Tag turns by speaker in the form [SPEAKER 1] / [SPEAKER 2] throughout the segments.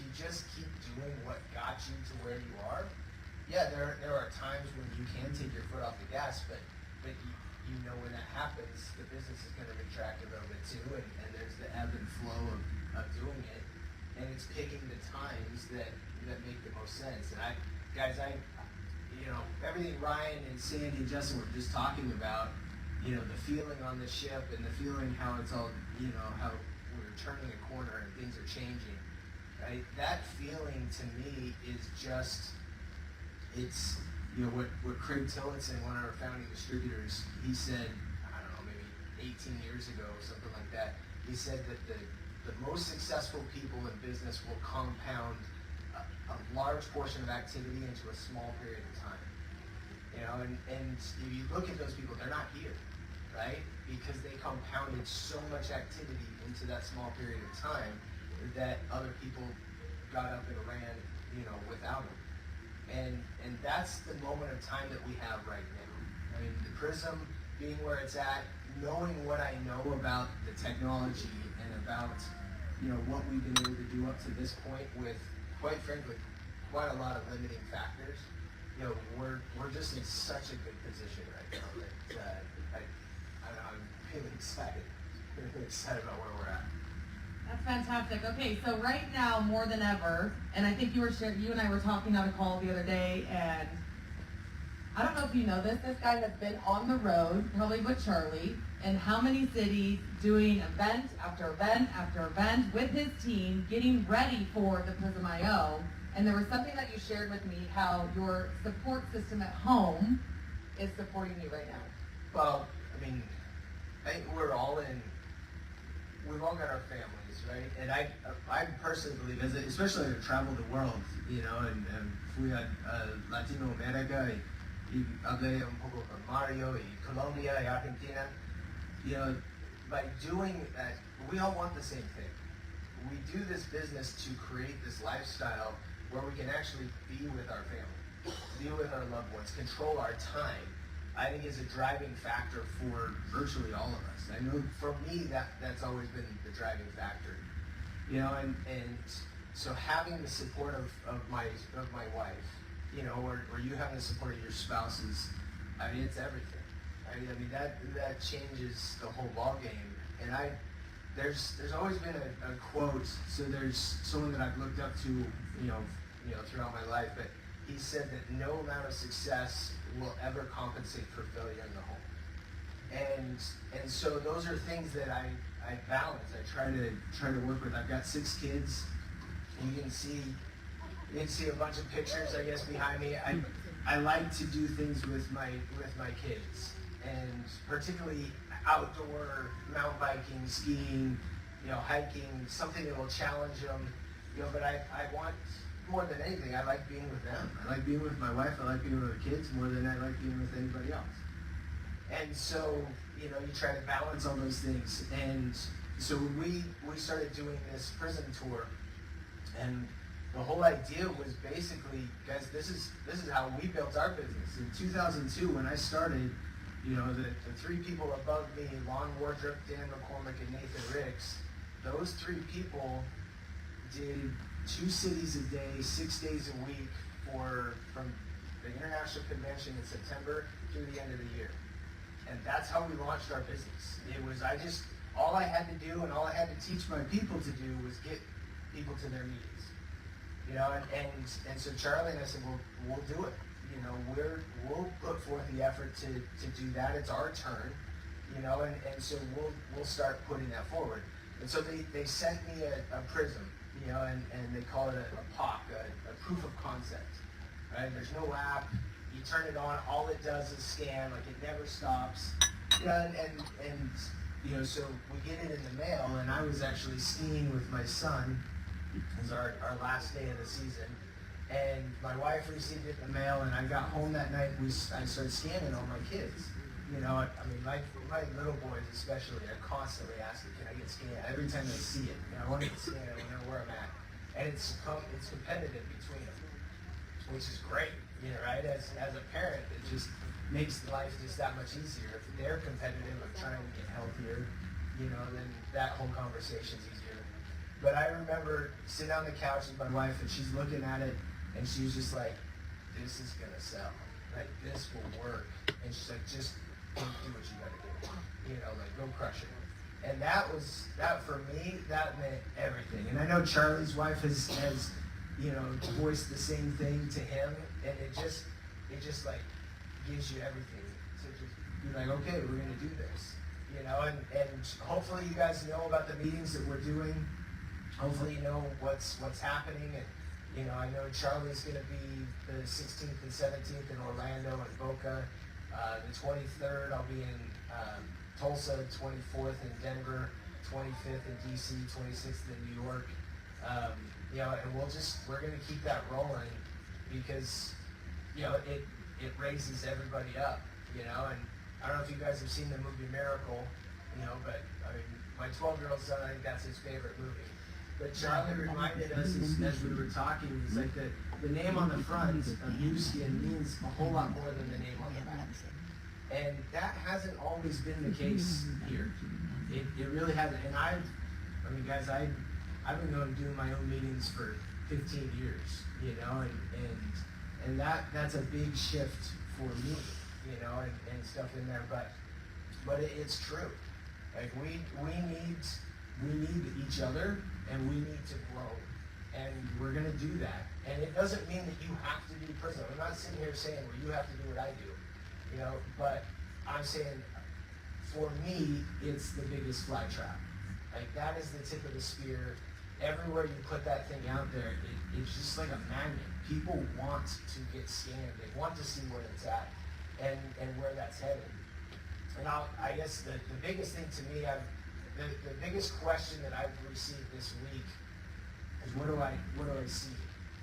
[SPEAKER 1] you just keep doing what got you to where you are, yeah, there are times when you can take your foot off the gas, but you know when that happens, the business is going to retract a little bit too, and there's the ebb and flow of doing it, and it's picking the times that make the most sense. And everything Ryan and Sandy and Justin were just talking about, the feeling on the ship and the feeling how it's all, how we're turning a corner and things are changing, right? That feeling to me is just, it's, what Craig Tillotson, one of our founding distributors, he said, I don't know, maybe 18 years ago or something like that, he said that the most successful people in business will compound a large portion of activity into a small period of time. And if you look at those people, they're not here, right? Because they compounded so much activity into that small period of time that other people got up and ran, without them. And that's the moment of time that we have right now. I mean, the Prism being where it's at, knowing what I know about the technology and about, what we've been able to do up to this point with, quite frankly, quite a lot of limiting factors. We're just in such a good position right now that I'm really excited about where we're at.
[SPEAKER 2] That's fantastic. Okay, so right now, more than ever, and I think you and I were talking on a call the other day, and I don't know if you know this guy has been on the road, probably with Charlie, in how many cities, doing event after event after event with his team, getting ready for the Prism I/O. And there was something that you shared with me, how your support system at home is supporting you right now.
[SPEAKER 1] Well, I mean, I think we've all got our families, right? And I personally believe, especially as I travel the world, and fui a Latino America, y hablé un poco con Mario, y Colombia, y Argentina. By doing that, we all want the same thing. We do this business to create this lifestyle where we can actually be with our family, be with our loved ones, control our time. I think is a driving factor for virtually all of us. I know for me that's always been the driving factor. And so having the support of my wife, or you having the support of your spouses, I mean, it's everything. I mean that changes the whole ball game. And there's always been a quote. So there's someone that I've looked up to, throughout my life, but he said that no amount of success will ever compensate for failure in the home. And so those are things that I balance. I try to work with. I've got 6 kids, and you can see a bunch of pictures, I guess, behind me. I like to do things with my kids, and particularly outdoor mountain biking, skiing, hiking, something that will challenge them. But I want, more than anything, I like being with them. I like being with my wife. I like being with the kids more than I like being with anybody else. And so, you try to balance all those things. And so when we started doing this Prism tour, and the whole idea was basically, guys, this is how we built our business. In 2002, when I started, the 3 people above me, Lon Wardrop, Dan McCormick, and Nathan Ricks, those 3 people did 2 cities a day, 6 days a week from the international convention in September through the end of the year. And that's how we launched our business. It was, all I had to do and all I had to teach my people to do was get people to their meetings. And so Charlie and I said, well, we'll do it. We'll put forth the effort to do that. It's our turn, and so we'll start putting that forward. And so they sent me a Prism, and they call it a POC, a proof of concept, right? There's no app. You turn it on, all it does is scan, like it never stops. So we get it in the mail, and I was actually skiing with my son. It was our last day of the season. And my wife received it in the mail, and I got home that night, I started scanning all my kids. My little boys especially are constantly asking, can I get scanned? Every time they see it, I want to get scanned, I want to know where I'm at. And it's competitive between them, which is great, right? As a parent, it just makes life just that much easier. If they're competitive of trying to get healthier, then that whole conversation's easier. But I remember sitting on the couch with my wife, and she's looking at it, and she's just like, this is gonna sell. Like, this will work. And she's like, just do what you gotta do. You know, like, go crush it. And that for me, that meant everything. And I know Charlie's wife has you know, voiced the same thing to him, and it just like gives you everything to just be like, okay, we're gonna do this. You know, and hopefully you guys know about the meetings that we're doing. Hopefully you know what's happening, and you know, I know Charlie's going to be the 16th and 17th in Orlando and Boca. The 23rd, I'll be in Tulsa. 24th in Denver. 25th in DC. 26th in New York. You know, and we're going to keep that rolling because, you know, it raises everybody up. You know, and I don't know if you guys have seen the movie Miracle. You know, but I mean, my 12-year-old son, I think that's his favorite movie. But Charlie reminded us as we were talking, he's like the name on the front of Nu Skin means a whole lot more than the name on the back. And that hasn't always been the case here. It really hasn't. And I mean, guys, I've been going doing my own meetings for 15 years, you know, and that's a big shift for me, you know, and stuff in there. But it's true. Like we need each other. And we need to grow, and we're going to do that. And it doesn't mean that you have to do prison. I'm not sitting here saying, well, you have to do what I do, you know, but I'm saying, for me, it's the biggest fly trap. Like, that is the tip of the spear. Everywhere you put that thing out there, it's just like a magnet. People want to get scanned. They want to see where it's at and where that's headed. And I guess the biggest thing to me, the biggest question that I've received this week is what do I see?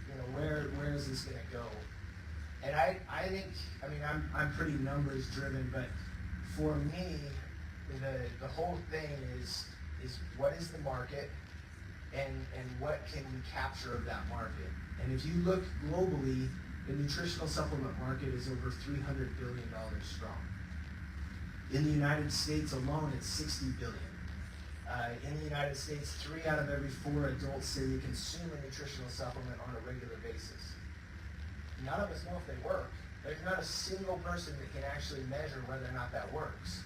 [SPEAKER 1] You know, where is this gonna go? And I think, I mean, I'm pretty numbers driven, but for me, the whole thing is what is the market and what can we capture of that market? And if you look globally, the nutritional supplement market is over $300 billion strong. In the United States alone, it's $60 billion. In the United States, 3 out of every 4 adults say they consume a nutritional supplement on a regular basis. None of us know if they work. There's not a single person that can actually measure whether or not that works.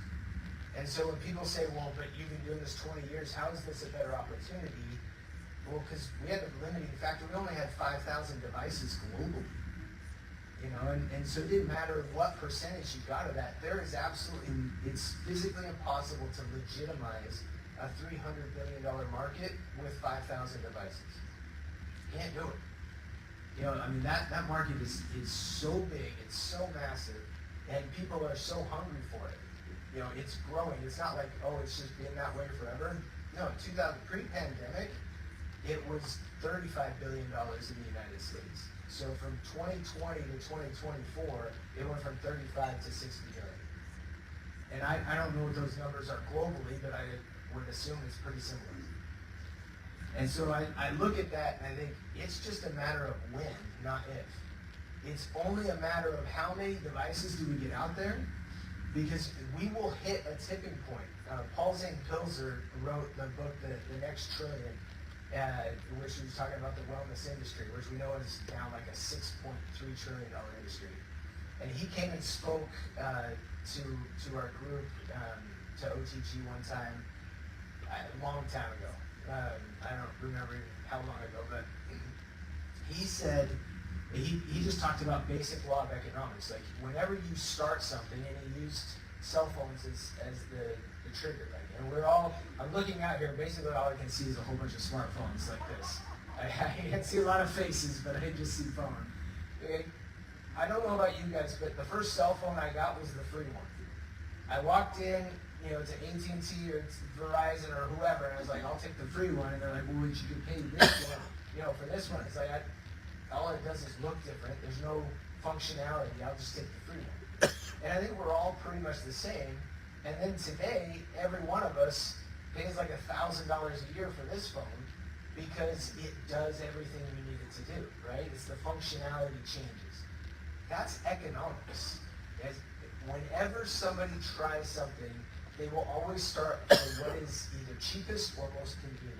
[SPEAKER 1] And so when people say, well, but you've been doing this 20 years, how is this a better opportunity? Well, because we had a limiting factor. We only had 5,000 devices globally. You know, and so it didn't matter what percentage you got of that. There is it's physically impossible to legitimize a $300 billion market with 5,000 devices. You can't do it. You know, I mean, that market is so big, it's so massive, and people are so hungry for it. You know, it's growing. It's not like, oh, it's just been that way forever. No, pre-pandemic, it was $35 billion in the United States. So from 2020 to 2024, it went from 35 to 60 billion. And I don't know what those numbers are globally, but I would assume it's pretty similar. And so I look at that and I think it's just a matter of when, not if. It's only a matter of how many devices do we get out there, because we will hit a tipping point. Paul Zane Pilzer wrote the book, The Next Trillion, which he was talking about the wellness industry, which we know is now like a $6.3 trillion industry. And he came and spoke to our group, to OTG one time, a long time ago. I don't remember how long ago, but he said, he just talked about basic law of economics. Like, whenever you start something, and he used cell phones as the trigger. Like, and I'm looking out here, basically all I can see is a whole bunch of smartphones like this. I can't see a lot of faces, but I just see phone. I don't know about you guys, but the first cell phone I got was the free one. I walked in, to AT&T or Verizon or whoever, and I was like, I'll take the free one. And they're like, well, you could pay this one, for this one. It's like, all it does is look different. There's no functionality. I'll just take the free one. And I think we're all pretty much the same. And then today, every one of us pays like $1,000 a year for this phone because it does everything we need it to do, right? It's the functionality changes. That's economics. Whenever somebody tries something, they will always start with what is either cheapest or most convenient.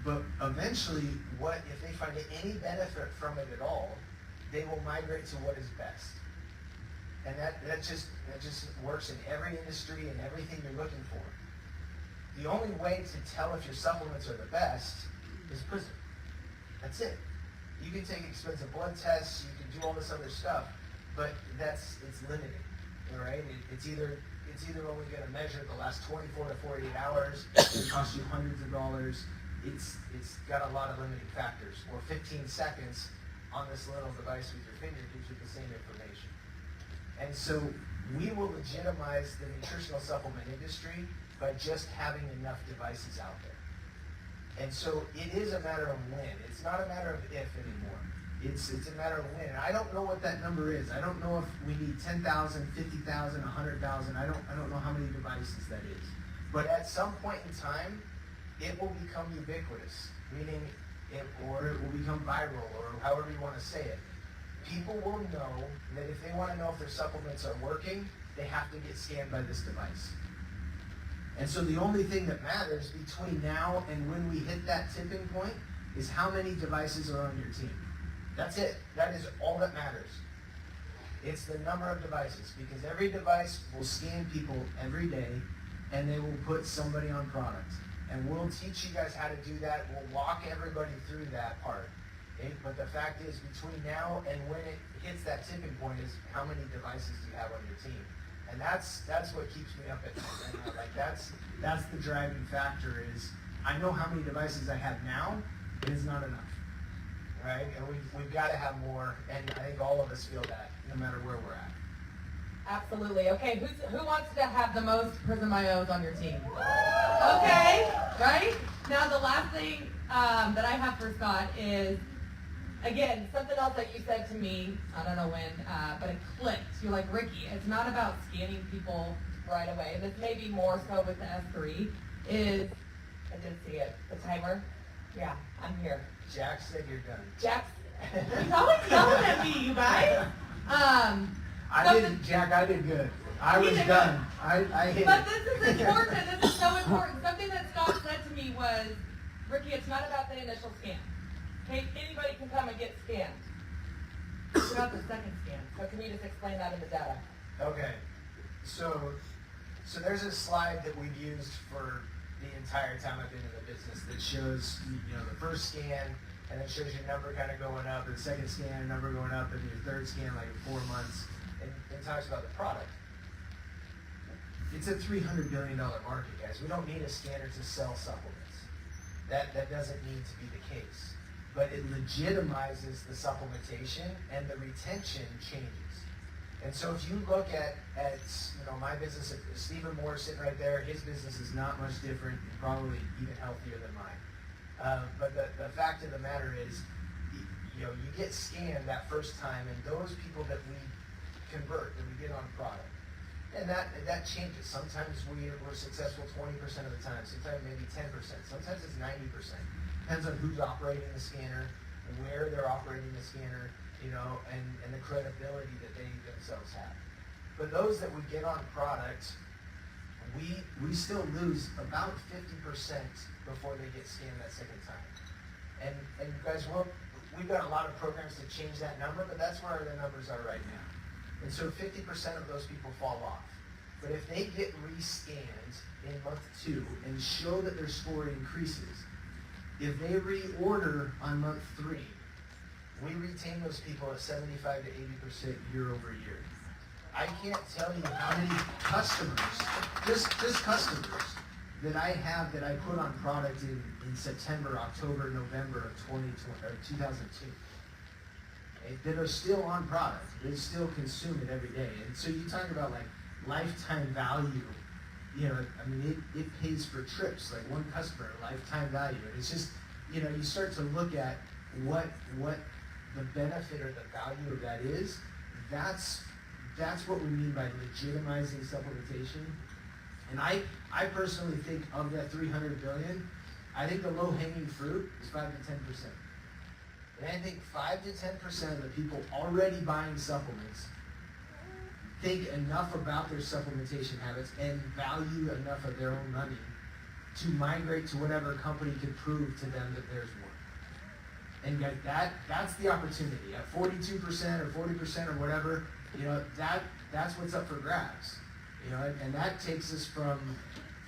[SPEAKER 1] But eventually, what if they find any benefit from it at all, they will migrate to what is best. And that just works in every industry and everything you're looking for. The only way to tell if your supplements are the best is PRISM. That's it. You can take expensive blood tests, you can do all this other stuff, but it's limiting. All right? It's either only going to measure the last 24 to 48 hours. It costs you hundreds of dollars. It's got a lot of limiting factors. Or 15 seconds on this little device with your finger gives you the same information. And so we will legitimize the nutritional supplement industry by just having enough devices out there. And so it is a matter of when. It's not a matter of if anymore. It's a matter of when. And I don't know what that number is. I don't know if we need 10,000, 50,000, 100,000. I don't know how many devices that is. But at some point in time, it will become ubiquitous, meaning it will become viral, or however you want to say it. People will know that if they want to know if their supplements are working, they have to get scanned by this device. And so the only thing that matters between now and when we hit that tipping point is how many devices are on your team. That's it. That is all that matters. It's the number of devices, because every device will scan people every day, and they will put somebody on product. And we'll teach you guys how to do that. We'll walk everybody through that part. Okay? But the fact is, between now and when it hits that tipping point is how many devices do you have on your team. And that's what keeps me up at night. And, like that's the driving factor is I know how many devices I have now, it is not enough. Right? And we've got to have more, and I think all of us feel that, no matter where we're at.
[SPEAKER 2] Absolutely. Okay, who wants to have the most Prism IOs on your team? Okay, right? Now the last thing that I have for Scott is, again, something else that you said to me, I don't know when, but it clicked. You're like, Ricky, it's not about scanning people right away. This may be more so with the S3, is, I did see it, the timer. Yeah, I'm here.
[SPEAKER 1] Jack said you're done.
[SPEAKER 2] He's always yelling at me, you guys.
[SPEAKER 1] Jack, I did good. I was done. I hit
[SPEAKER 2] But
[SPEAKER 1] it.
[SPEAKER 2] this is important. This is so important. Something that Scott said to me was, Ricky, it's not about the initial scan. Okay, anybody can come and get scanned. It's about the second scan. So can you just explain that in the data?
[SPEAKER 1] Okay. So there's a slide that we've used for the entire time I've been in the business that shows, the first scan, and it shows your number kind of going up, and the second scan, number going up, and your third scan like in 4 months, and it talks about the product. It's a $300 billion market, guys. We don't need a scanner to sell supplements. That doesn't need to be the case. But it legitimizes the supplementation, and the retention changes. And so if you look at my business, Stephen Moore sitting right there, his business is not much different, and probably even healthier than mine. But the fact of the matter is, you get scanned that first time, and those people that we convert, that we get on product, and that changes. Sometimes we're successful 20% of the time, sometimes maybe 10%, sometimes it's 90%. Depends on who's operating the scanner, and where they're operating the scanner, and the credibility that they themselves have. But those that we get on product, we still lose about 50% before they get scanned that second time. And guys, we've got a lot of programs to change that number, but that's where the numbers are right now. And so 50% of those people fall off. But if they get re-scanned in month 2 and show that their score increases, if they reorder on month 3, we retain those people at 75 to 80% year over year. I can't tell you how many customers, just customers, that I have that I put on product in September, October, November of 2002, that are still on product. They still consume it every day. And so you talk about like lifetime value. It pays for trips, like one customer, lifetime value. And it's just, you start to look at what the benefit or the value of that is. That's what we mean by legitimizing supplementation. And I personally think of that 300 billion, I think the low-hanging fruit is 5 to 10%. And I think 5 to 10% of the people already buying supplements think enough about their supplementation habits and value enough of their own money to migrate to whatever company could prove to them that there's work. And guys, that's the opportunity. At 42% or 40% or whatever, that's what's up for grabs. And that takes us from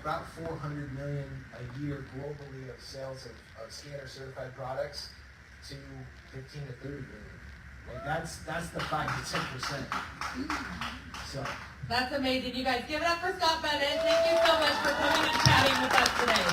[SPEAKER 1] about 400 million a year globally of sales of scanner certified products to 15 to 30 million. Like that's the 5 to 10%. So
[SPEAKER 2] That's amazing. You guys give it up for Scott Bennett. Thank you so much for coming and chatting with us today.